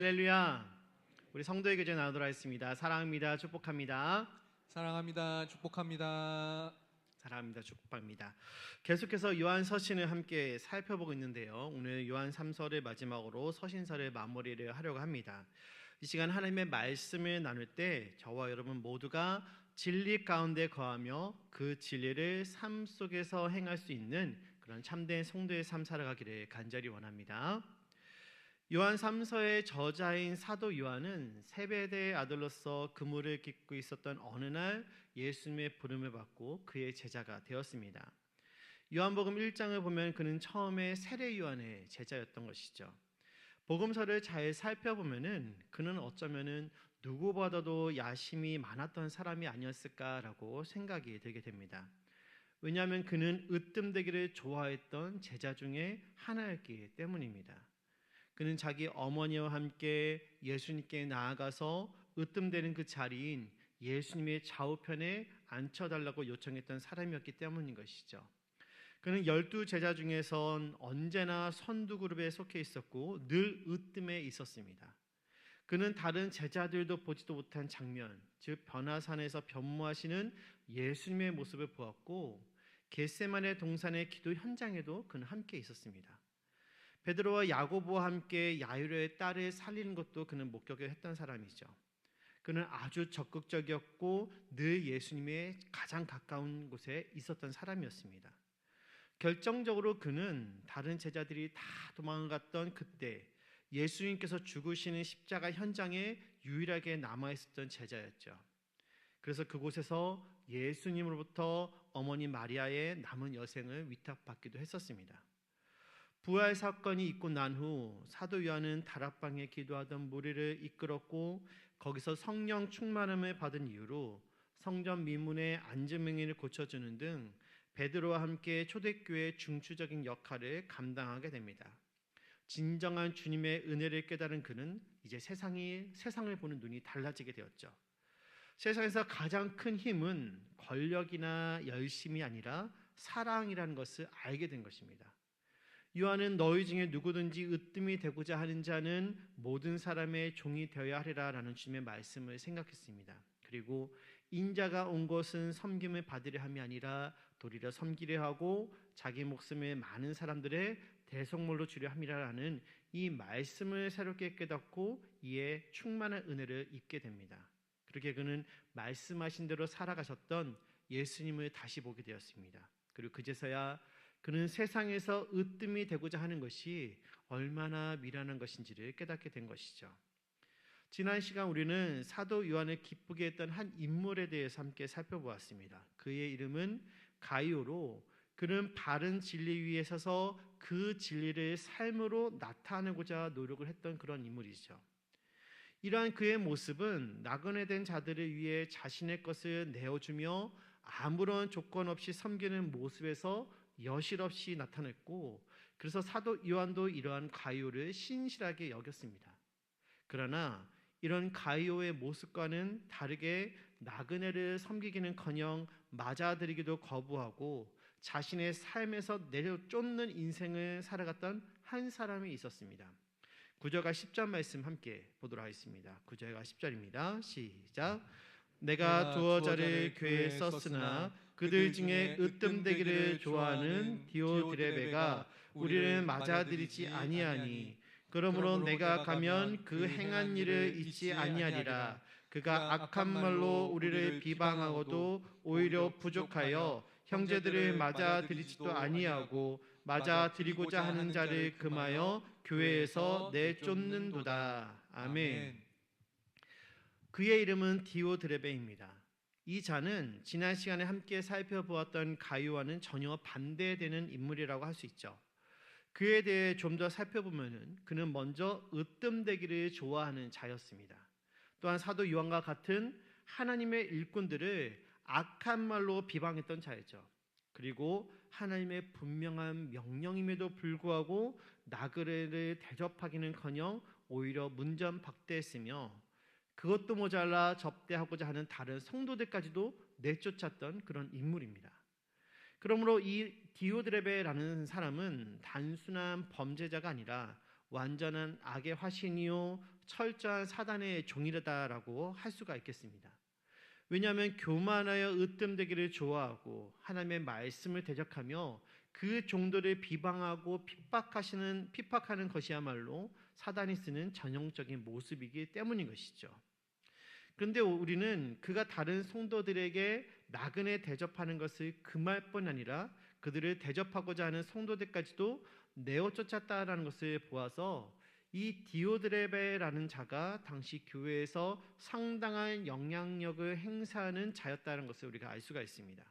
할렐루야. 우리 성도의 교제 나누도록 하겠습니다. 사랑합니다. 축복합니다. 사랑합니다. 축복합니다. 사랑합니다. 축복합니다. 계속해서 요한 서신을 함께 살펴보고 있는데요. 오늘 요한 3서를 마지막으로 서신서를 마무리를 하려고 합니다. 이 시간 하나님의 말씀을 나눌 때 저와 여러분 모두가 진리 가운데 거하며 그 진리를 삶 속에서 행할 수 있는 그런 참된 성도의 삶 살아가기를 간절히 원합니다. 요한 3서의 저자인 사도 요한은 세베대의 아들로서 그물을 깃고 있었던 어느 날 예수님의 부름을 받고 그의 제자가 되었습니다. 요한복음 1장을 보면 그는 처음에 세례 요한의 제자였던 것이죠. 복음서를 잘 살펴보면은 그는 어쩌면은 누구보다도 야심이 많았던 사람이 아니었을까라고 생각이 들게 됩니다. 왜냐하면 그는 으뜸되기를 좋아했던 제자 중에 하나였기 때문입니다. 그는 자기 어머니와 함께 예수님께 나아가서 으뜸되는 그 자리인 예수님의 좌우편에 앉혀달라고 요청했던 사람이었기 때문인 것이죠. 그는 12제자 중에선 언제나 선두 그룹에 속해 있었고 늘 으뜸에 있었습니다. 그는 다른 제자들도 보지도 못한 장면, 즉 변화산에서 변모하시는 예수님의 모습을 보았고 겟세마네 동산의 기도 현장에도 그는 함께 있었습니다. 베드로와 야고보와 함께 야이로의 딸을 살리는 것도 그는 목격했던 사람이죠. 그는 아주 적극적이었고 늘 예수님의 가장 가까운 곳에 있었던 사람이었습니다. 결정적으로 그는 다른 제자들이 다 도망갔던 그때 예수님께서 죽으시는 십자가 현장에 유일하게 남아있었던 제자였죠. 그래서 그곳에서 예수님으로부터 어머니 마리아의 남은 여생을 위탁받기도 했었습니다. 부활 사건이 있고 난 후 사도 요한은 다락방에 기도하던 무리를 이끌었고 거기서 성령 충만함을 받은 이후로 성전 미문의 안전명령을 고쳐주는 등 베드로와 함께 초대교회의 중추적인 역할을 감당하게 됩니다. 진정한 주님의 은혜를 깨달은 그는 이제 세상을 보는 눈이 달라지게 되었죠. 세상에서 가장 큰 힘은 권력이나 열심이 아니라 사랑이라는 것을 알게 된 것입니다. 요한은 너희 중에 누구든지 으뜸이 되고자 하는 자는 모든 사람의 종이 되어야 하리라 라는 주님의 말씀을 생각했습니다. 그리고 인자가 온 것은 섬김을 받으려 함이 아니라 도리어 섬기려 하고 자기 목숨을 많은 사람들의 대속물로 주려 함이라는 이 말씀을 새롭게 깨닫고 이에 충만한 은혜를 입게 됩니다. 그렇게 그는 말씀하신 대로 살아가셨던 예수님을 다시 보게 되었습니다. 그리고 그제서야 그는 세상에서 으뜸이 되고자 하는 것이 얼마나 미련한 것인지를 깨닫게 된 것이죠. 지난 시간 우리는 사도 요한을 기쁘게 했던 한 인물에 대해서 함께 살펴보았습니다. 그의 이름은 가이오로 그는 바른 진리 위에 서서 그 진리를 삶으로 나타내고자 노력을 했던 그런 인물이죠. 이러한 그의 모습은 나그네 된 자들을 위해 자신의 것을 내어주며 아무런 조건 없이 섬기는 모습에서 여실 없이 나타냈고 그래서 사도 요한도 이러한 가이오를 신실하게 여겼습니다. 그러나 이런 가이오의 모습과는 다르게 나그네를 섬기기는커녕 맞아들이기도 거부하고 자신의 삶에서 내려쫓는 인생을 살아갔던 한 사람이 있었습니다. 9절과 10절 말씀 함께 보도록 하겠습니다. 9절과 10절입니다. 시작. 내가 두어 자를 교회에 썼으나 그들 중에 으뜸되기를 좋아하는 디오드레베가 우리를 맞아들이지 아니하니 그러므로 내가 가면 그 행한 일을 잊지 아니하리라. 그가 악한 말로 우리를 비방하고도 오히려 부족하여 형제들을 맞아들이지도 아니하고 맞아들이고자 하는 자를 금하여 교회에서 내쫓는도다. 아멘. 그의 이름은 디오드레베입니다. 이 자는 지난 시간에 함께 살펴보았던 가이오와는 전혀 반대되는 인물이라고 할 수 있죠. 그에 대해 좀 더 살펴보면 그는 먼저 으뜸되기를 좋아하는 자였습니다. 또한 사도 요한과 같은 하나님의 일꾼들을 악한 말로 비방했던 자였죠. 그리고 하나님의 분명한 명령임에도 불구하고 나그네를 대접하기는커녕 오히려 문전박대했으며 그것도 모자라 접대하고자 하는 다른 성도들까지도 내쫓았던 그런 인물입니다. 그러므로 이 디오드레베라는 사람은 단순한 범죄자가 아니라 완전한 악의 화신이요 철저한 사단의 종이라다라고 할 수가 있겠습니다. 왜냐하면 교만하여 으뜸되기를 좋아하고 하나님의 말씀을 대적하며 그 종들을 비방하고 핍박하는 것이야말로 사단이 쓰는 전형적인 모습이기 때문인 것이죠. 그런데 우리는 그가 다른 성도들에게 나그네 대접하는 것을 금할 뿐 아니라 그들을 대접하고자 하는 성도들까지도 내어 쫓았다라는 것을 보아서 이 디오드레베라는 자가 당시 교회에서 상당한 영향력을 행사하는 자였다는 것을 우리가 알 수가 있습니다.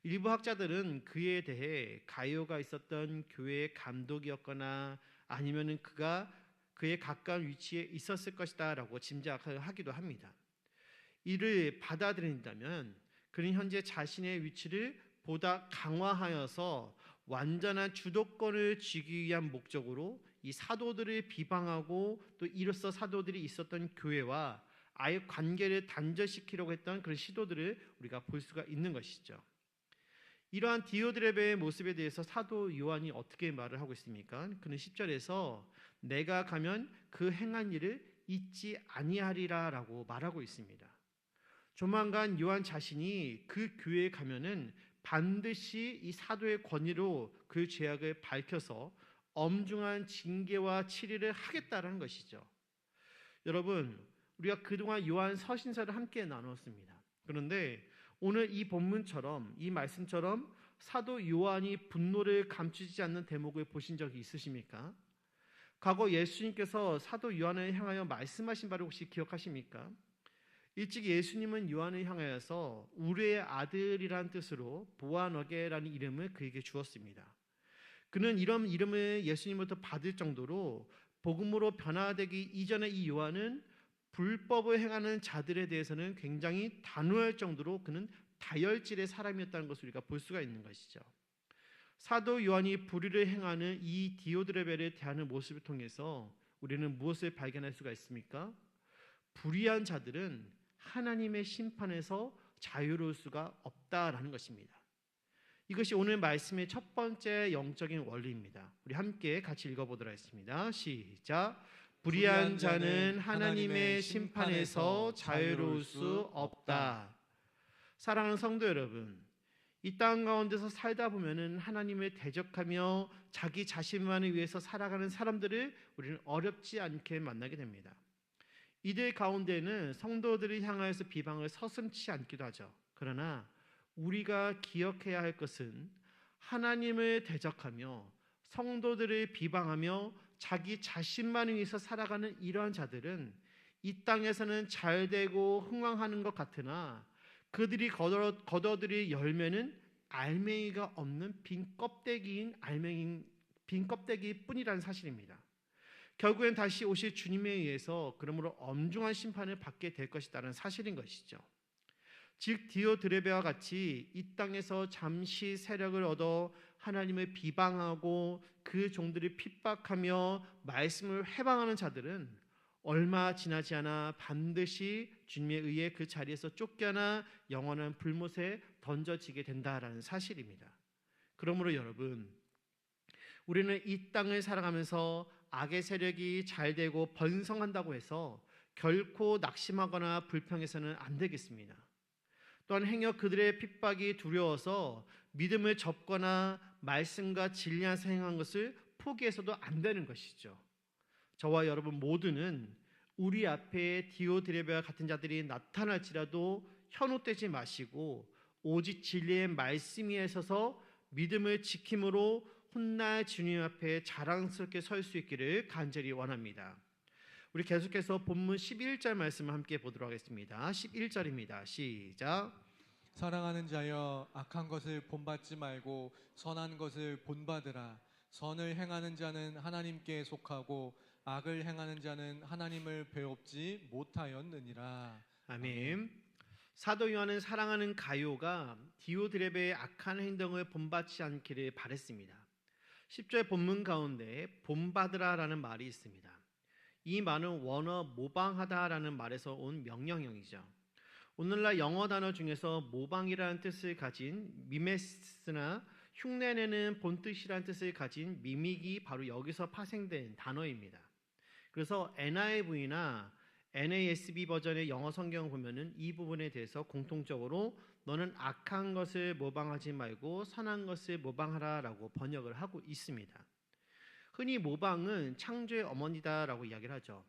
일부 학자들은 그에 대해 가이오가 있었던 교회의 감독이었거나 아니면은 그가 그에 가까운 위치에 있었을 것이다라고 짐작을 하기도 합니다. 이를 받아들인다면 그는 현재 자신의 위치를 보다 강화하여서 완전한 주도권을 쥐기 위한 목적으로 이 사도들을 비방하고 또 이로써 사도들이 있었던 교회와 아예 관계를 단절시키려고 했던 그런 시도들을 우리가 볼 수가 있는 것이죠. 이러한 디오드레베의 모습에 대해서 사도 요한이 어떻게 말을 하고 있습니까? 그는 10절에서 내가 가면 그 행한 일을 잊지 아니하리라라고 말하고 있습니다. 조만간 요한 자신이 그 교회에 가면은 반드시 이 사도의 권위로 그 죄악을 밝혀서 엄중한 징계와 치리를 하겠다라는 것이죠. 여러분, 우리가 그동안 요한 서신서를 함께 나눴습니다. 그런데 오늘 이 본문처럼 이 말씀처럼 사도 요한이 분노를 감추지 않는 대목을 보신 적이 있으십니까? 과거 예수님께서 사도 요한을 향하여 말씀하신 바를 혹시 기억하십니까? 일찍 예수님은 요한을 향하여서 우리의 아들이란 뜻으로 보아너게라는 이름을 그에게 주었습니다. 그는 이런 이름을 예수님부터 받을 정도로 복음으로 변화되기 이전에 이 요한은 불법을 행하는 자들에 대해서는 굉장히 단호할 정도로 그는 다혈질의 사람이었다는 것을 우리가 볼 수가 있는 것이죠. 사도 요한이 불의를 행하는 이 디오드레베를 대하는 모습을 통해서 우리는 무엇을 발견할 수가 있습니까? 불의한 자들은 하나님의 심판에서 자유로울 수가 없다라는 것입니다. 이것이 오늘 말씀의 첫 번째 영적인 원리입니다. 우리 함께 같이 읽어보도록 하겠습니다. 시작. 불의한 자는 하나님의 심판에서 자유로울 수 없다. 사랑하는 성도 여러분, 이 땅 가운데서 살다 보면은 하나님을 대적하며 자기 자신만을 위해서 살아가는 사람들을 우리는 어렵지 않게 만나게 됩니다. 이들 가운데는 성도들을 향하여서 비방을 서슴지 않기도 하죠. 그러나 우리가 기억해야 할 것은 하나님을 대적하며 성도들을 비방하며 자기 자신만을 위해서 살아가는 이러한 자들은 이 땅에서는 잘되고 흥왕하는 것 같으나 그들이 거둬들일 열매는 알맹이가 없는 빈 껍데기인 빈 껍데기 뿐이라는 사실입니다. 결국엔 다시 오실 주님에 의해서 그러므로 엄중한 심판을 받게 될 것이라는 사실인 것이죠. 즉 디오드레베와 같이 이 땅에서 잠시 세력을 얻어 하나님을 비방하고 그 종들을 핍박하며 말씀을 해방하는 자들은 얼마 지나지 않아 반드시 주님에 의해 그 자리에서 쫓겨나 영원한 불못에 던져지게 된다라는 사실입니다. 그러므로 여러분, 우리는 이 땅을 살아가면서 악의 세력이 잘되고 번성한다고 해서 결코 낙심하거나 불평해서는 안 되겠습니다. 또한 행여 그들의 핍박이 두려워서 믿음을 접거나 말씀과 진리 안에서 행한 것을 포기해서도 안 되는 것이죠. 저와 여러분 모두는 우리 앞에 디오드레베와 같은 자들이 나타날지라도 현혹되지 마시고 오직 진리의 말씀 위에 서서 믿음을 지킴으로 훗날 주님 앞에 자랑스럽게 설 수 있기를 간절히 원합니다. 우리 계속해서 본문 11절 말씀을 함께 보도록 하겠습니다. 11절입니다. 시작. 사랑하는 자여 악한 것을 본받지 말고 선한 것을 본받으라. 선을 행하는 자는 하나님께 속하고 악을 행하는 자는 하나님을 배웁지 못하였느니라. 아멘. 사도 요한은 사랑하는 가요가 디오드레베의 악한 행동을 본받지 않기를 바랬습니다. 10절 본문 가운데 본받으라라는 말이 있습니다. 이 말은 원어 모방하다라는 말에서 온 명령형이죠. 오늘날 영어 단어 중에서 모방이라는 뜻을 가진 미메스나 흉내내는 본뜻이라는 뜻을 가진 미믹이 바로 여기서 파생된 단어입니다. 그래서 NIV나 NASB 버전의 영어 성경을 보면은 이 부분에 대해서 공통적으로 너는 악한 것을 모방하지 말고 선한 것을 모방하라라고 번역을 하고 있습니다. 흔히 모방은 창조의 어머니다라고 이야기를 하죠.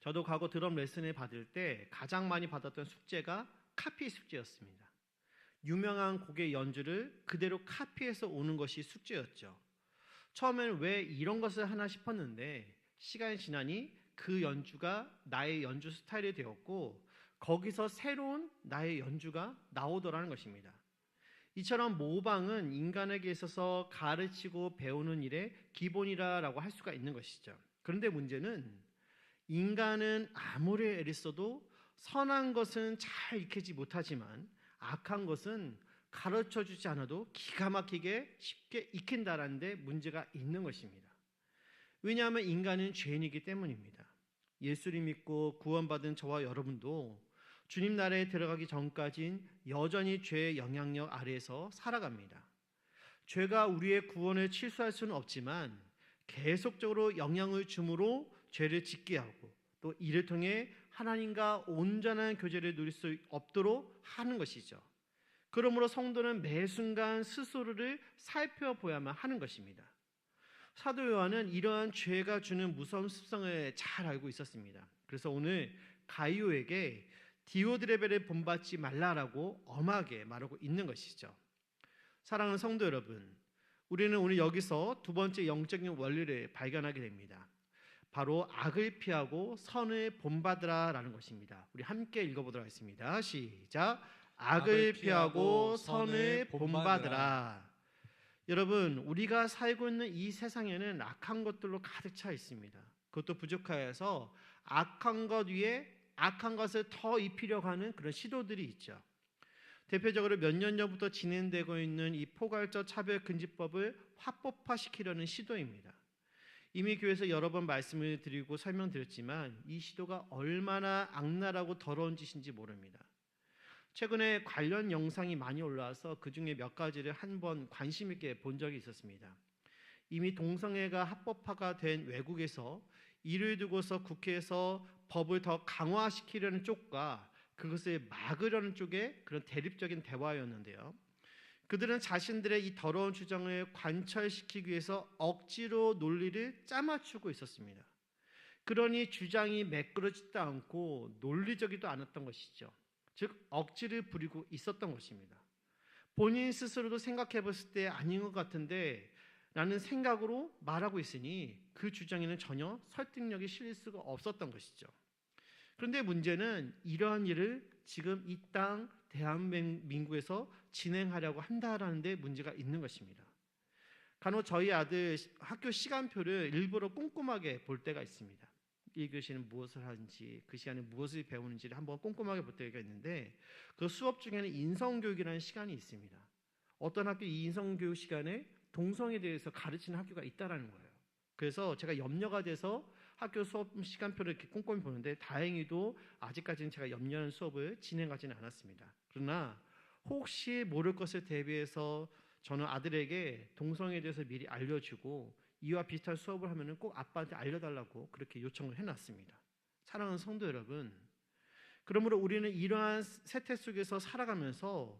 저도 과거 드럼 레슨을 받을 때 가장 많이 받았던 숙제가 카피 숙제였습니다. 유명한 곡의 연주를 그대로 카피해서 오는 것이 숙제였죠. 처음에는 왜 이런 것을 하나 싶었는데 시간이 지나니 그 연주가 나의 연주 스타일이 되었고 거기서 새로운 나의 연주가 나오더라는 것입니다. 이처럼 모방은 인간에게 있어서 가르치고 배우는 일의 기본이라고 할 수가 있는 것이죠. 그런데 문제는 인간은 아무리 애를 써도 선한 것은 잘 익히지 못하지만 악한 것은 가르쳐주지 않아도 기가 막히게 쉽게 익힌다는 데 문제가 있는 것입니다. 왜냐하면 인간은 죄인이기 때문입니다. 예수를 믿고 구원받은 저와 여러분도 주님 나라에 들어가기 전까진 여전히 죄의 영향력 아래에서 살아갑니다. 죄가 우리의 구원을 취소할 수는 없지만 계속적으로 영향을 주므로 죄를 짓게 하고 또 이를 통해 하나님과 온전한 교제를 누릴 수 없도록 하는 것이죠. 그러므로 성도는 매 순간 스스로를 살펴보야만 하는 것입니다. 사도 요한은 이러한 죄가 주는 무서운 습성을 잘 알고 있었습니다. 그래서 오늘 가이오에게 디오드레벨을 본받지 말라라고 엄하게 말하고 있는 것이죠. 사랑하는 성도 여러분, 우리는 오늘 여기서 두 번째 영적인 원리를 발견하게 됩니다. 바로 악을 피하고 선을 본받으라라는 것입니다. 우리 함께 읽어보도록 하겠습니다. 시작. 악을 피하고 선을 본받으라. 여러분, 우리가 살고 있는 이 세상에는 악한 것들로 가득 차 있습니다. 그것도 부족하여서 악한 것 위에 악한 것을 더 입히려고 하는 그런 시도들이 있죠. 대표적으로 몇 년 전부터 진행되고 있는 이 포괄적 차별금지법을 합법화시키려는 시도입니다. 이미 교회에서 여러 번 말씀을 드리고 설명드렸지만 이 시도가 얼마나 악랄하고 더러운 짓인지 모릅니다. 최근에 관련 영상이 많이 올라와서 그중에 몇 가지를 한번 관심 있게 본 적이 있었습니다. 이미 동성애가 합법화가 된 외국에서 이를 두고서 국회에서 법을 더 강화시키려는 쪽과 그것을 막으려는 쪽의 그런 대립적인 대화였는데요. 그들은 자신들의 이 더러운 주장을 관철시키기 위해서 억지로 논리를 짜맞추고 있었습니다. 그러니 주장이 매끄러지지도 않고 논리적이도 않았던 것이죠. 즉 억지를 부리고 있었던 것입니다. 본인 스스로도 생각해 봤을 때 아닌 것 같은데 라는 생각으로 말하고 있으니 그 주장에는 전혀 설득력이 실릴 수가 없었던 것이죠. 그런데 문제는 이러한 일을 지금 이 땅 대한민국에서 진행하려고 한다라는 데 문제가 있는 것입니다. 간혹 저희 아들 학교 시간표를 일부러 꼼꼼하게 볼 때가 있습니다. 1교시는 무엇을 하는지 그 시간에 무엇을 배우는지를 한번 꼼꼼하게 볼 때가 있는데 그 수업 중에는 인성교육이라는 시간이 있습니다. 어떤 학교 이 인성교육 시간에 동성애에 대해서 가르치는 학교가 있다라는 거예요. 그래서 제가 염려가 돼서 학교 수업 시간표를 이렇게 꼼꼼히 보는데 다행히도 아직까지는 제가 염려하는 수업을 진행하지는 않았습니다. 그러나 혹시 모를 것을 대비해서 저는 아들에게 동성애에 대해서 미리 알려주고 이와 비슷한 수업을 하면은 꼭 아빠한테 알려달라고 그렇게 요청을 해놨습니다. 사랑하는 성도 여러분, 그러므로 우리는 이러한 세태 속에서 살아가면서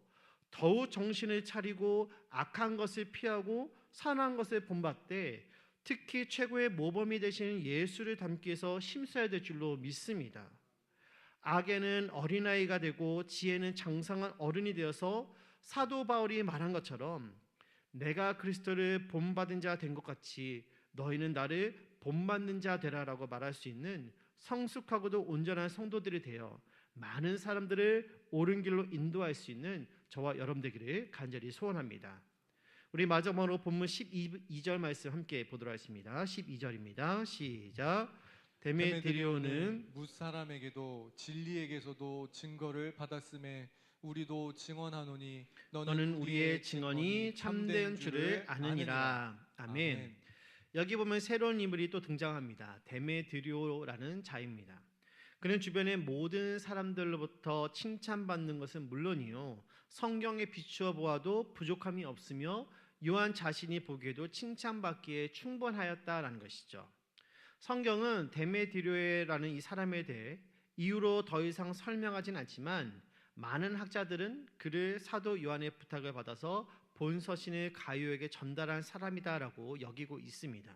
더욱 정신을 차리고 악한 것을 피하고 선한 것을 본받되 특히 최고의 모범이 되시는 예수를 닮기 위해서 힘써야 될 줄로 믿습니다. 악에는 어린아이가 되고 지혜는 장성한 어른이 되어서 사도 바울이 말한 것처럼 내가 그리스도를 본받은 자 된 것 같이 너희는 나를 본받는 자 되라라고 말할 수 있는 성숙하고도 온전한 성도들이 되어 많은 사람들을 옳은 길로 인도할 수 있는 저와 여러분 되기를 간절히 소원합니다. 우리 마지막으로 본문 12절 말씀 함께 보도록 하겠습니다. 12절입니다. 시작. 데메드리오는 무사람에게도 진리에게서도 증거를 받았음에 우리도 증언하노니 너는 우리의 증언이 참된 줄을 아느니라. 아멘. 여기 보면 새로운 인물이 또 등장합니다. 데메드리오라는 자입니다. 그는 주변의 모든 사람들로부터 칭찬받는 것은 물론이요 성경에 비추어 보아도 부족함이 없으며 요한 자신이 보기에도 칭찬받기에 충분하였다라는 것이죠. 성경은 데메디료라는 이 사람에 대해 이유로 더 이상 설명하진 않지만 많은 학자들은 그를 사도 요한의 부탁을 받아서 본 서신을 가이오에게 전달한 사람이다라고 여기고 있습니다.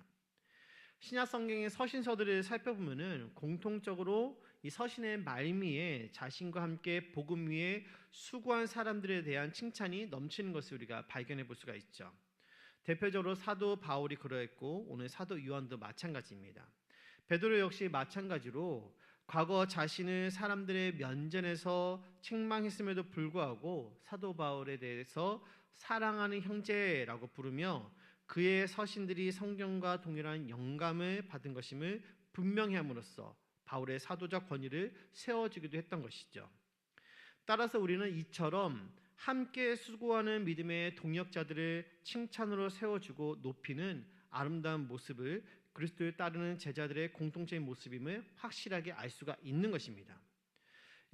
신약 성경의 서신서들을 살펴보면은 공통적으로 이 서신의 말미에 자신과 함께 복음 위에 수고한 사람들에 대한 칭찬이 넘치는 것을 우리가 발견해 볼 수가 있죠. 대표적으로 사도 바울이 그러했고 오늘 사도 요한도 마찬가지입니다. 베드로 역시 마찬가지로 과거 자신을 사람들의 면전에서 책망했음에도 불구하고 사도 바울에 대해서 사랑하는 형제라고 부르며 그의 서신들이 성경과 동일한 영감을 받은 것임을 분명히 함으로써 바울의 사도적 권위를 세워주기도 했던 것이죠. 따라서 우리는 이처럼 함께 수고하는 믿음의 동역자들을 칭찬으로 세워주고 높이는 아름다운 모습을 그리스도를 따르는 제자들의 공통적인 모습임을 확실하게 알 수가 있는 것입니다.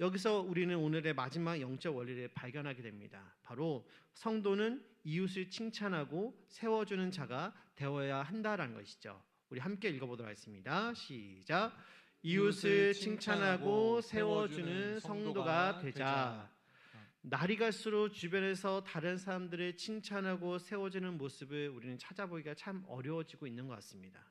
여기서 우리는 오늘의 마지막 영적 원리를 발견하게 됩니다. 바로 성도는 이웃을 칭찬하고 세워주는 자가 되어야 한다라는 것이죠. 우리 함께 읽어보도록 하겠습니다. 시작. 이웃을 칭찬하고 세워주는 성도가 되자. 날이 갈수록 주변에서 다른 사람들을 칭찬하고 세워주는 모습을 우리는 찾아보기가 참 어려워지고 있는 것 같습니다.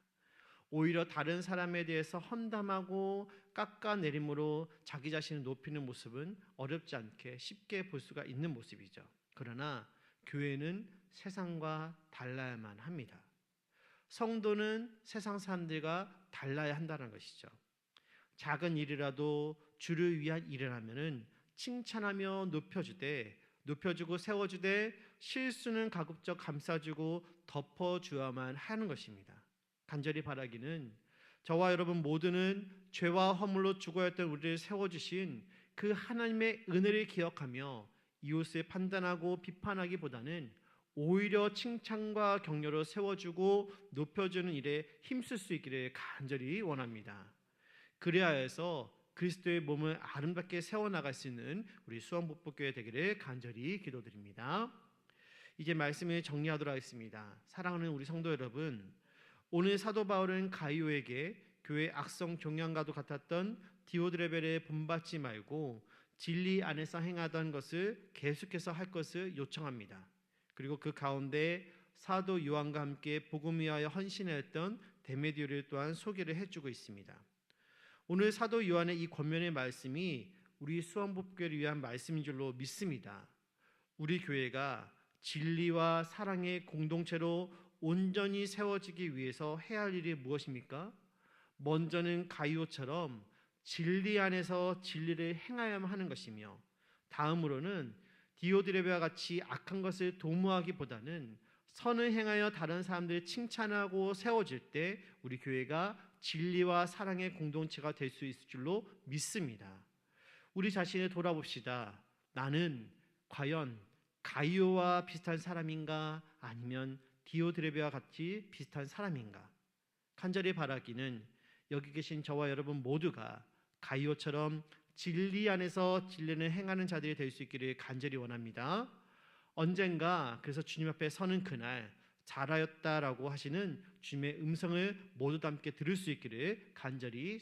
오히려 다른 사람에 대해서 험담하고 깎아내림으로 자기 자신을 높이는 모습은 어렵지 않게 쉽게 볼 수가 있는 모습이죠. 그러나 교회는 세상과 달라야만 합니다. 성도는 세상 사람들과 달라야 한다는 것이죠. 작은 일이라도 주를 위한 일을 하면은 칭찬하며 높여주고 세워주되 실수는 가급적 감싸주고 덮어주어야만 하는 것입니다. 간절히 바라기는 저와 여러분 모두는 죄와 허물로 죽어야했던 우리를 세워주신 그 하나님의 은혜를 기억하며 이웃을 판단하고 비판하기보다는 오히려 칭찬과 격려로 세워주고 높여주는 일에 힘쓸 수 있기를 간절히 원합니다. 그래야 해서 그리스도의 몸을 아름답게 세워나갈 수 있는 우리 수원복복교회 되기를 간절히 기도드립니다. 이제 말씀을 정리하도록 하겠습니다. 사랑하는 우리 성도 여러분, 오늘 사도 바울은 가이오에게 교회 악성 종양과도 같았던 디오드레벨에 본받지 말고 진리 안에서 행하던 것을 계속해서 할 것을 요청합니다. 그리고 그 가운데 사도 요한과 함께 복음 위하여 헌신했던 데메디오를 또한 소개를 해주고 있습니다. 오늘 사도 요한의 이 권면의 말씀이 우리 수원복교회를 위한 말씀인 줄로 믿습니다. 우리 교회가 진리와 사랑의 공동체로 온전히 세워지기 위해서 해야 할 일이 무엇입니까? 먼저는 가이오처럼 진리 안에서 진리를 행하야만 하는 것이며, 다음으로는 디오드레베와 같이 악한 것을 도모하기보다는 선을 행하여 다른 사람들을 칭찬하고 세워질 때 우리 교회가 진리와 사랑의 공동체가 될 수 있을 줄로 믿습니다. 우리 자신을 돌아봅시다. 나는 과연 가이오와 비슷한 사람인가 아니면 디오드레베와 같이 비슷한 사람인가? 간절히 바라기는 여기 계신 저와 여러분 모두가 가이오처럼 진리 안에서 진리를 행하는 자들이 될 수 있기를 간절히 원합니다. 언젠가 그래서 주님 앞에 서는 그날 잘하였다라고 하시는 주님의 음성을 모두 다 함께 들을 수 있기를 간절히